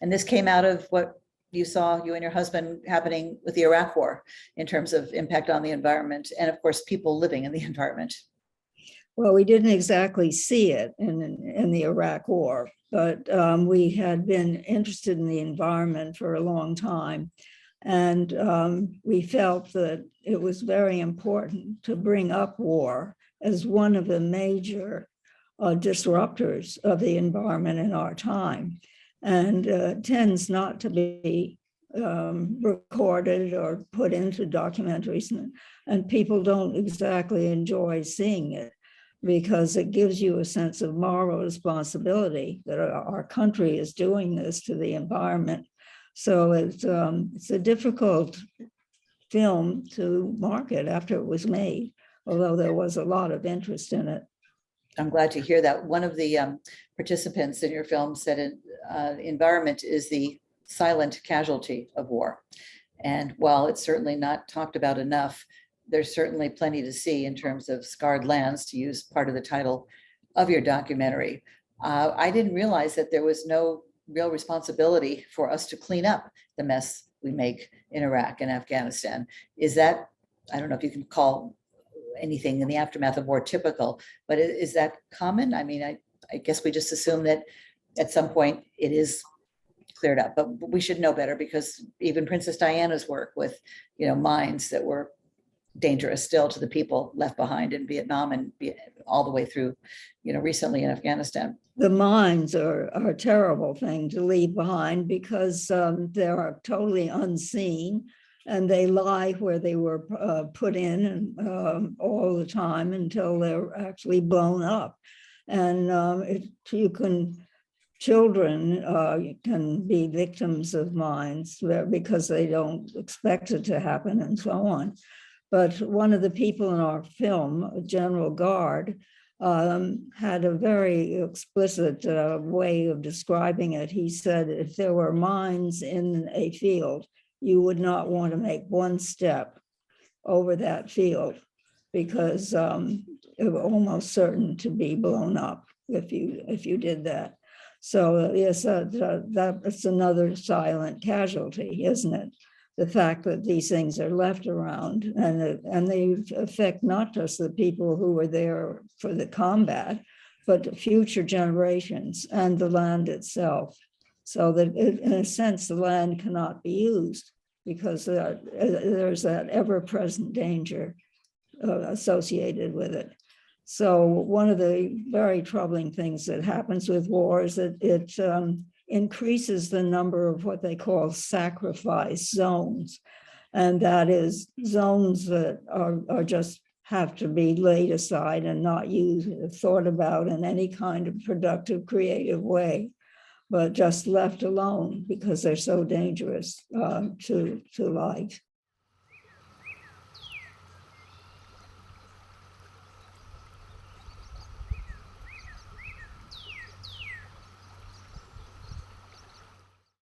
And this came out of what you saw, you and your husband, happening with the Iraq War in terms of impact on the environment and, of course, people living in the environment. Well, we didn't exactly see it in the Iraq War, but we had been interested in the environment for a long time. And we felt that it was very important to bring up war as one of the major disruptors of the environment in our time, and tends not to be recorded or put into documentaries, and people don't exactly enjoy seeing it, because it gives you a sense of moral responsibility that our country is doing this to the environment. So it's a difficult film to market after it was made, although there was a lot of interest in it. I'm glad to hear that. One of the participants in your film said environment is the silent casualty of war. And while it's certainly not talked about enough, there's certainly plenty to see in terms of scarred lands, to use part of the title of your documentary. I didn't realize that there was no real responsibility for us to clean up the mess we make in Iraq and Afghanistan. Is that, I don't know if you can call anything in the aftermath of war typical, but is that common? I mean, I guess we just assume that at some point it is cleared up, but we should know better, because even Princess Diana's work with, mines that were dangerous still to the people left behind in Vietnam and all the way through, recently in Afghanistan. The mines are a terrible thing to leave behind, because they are totally unseen, and they lie where they were put in all the time until they're actually blown up. And children can be victims of mines because they don't expect it to happen and so on. But one of the people in our film, General Guard, had a very explicit way of describing it. He said, if there were mines in a field, you would not want to make one step over that field, because it was almost certain to be blown up if you did that. So yes, that's another silent casualty, isn't it? The fact that these things are left around, and they affect not just the people who were there for the combat, but future generations and the land itself. So that in a sense, the land cannot be used, because there's that ever-present danger associated with it. So one of the very troubling things that happens with war is that it increases the number of what they call sacrifice zones. And that is zones that are just have to be laid aside and not thought about in any kind of productive, creative way, but just left alone because they're so dangerous to life.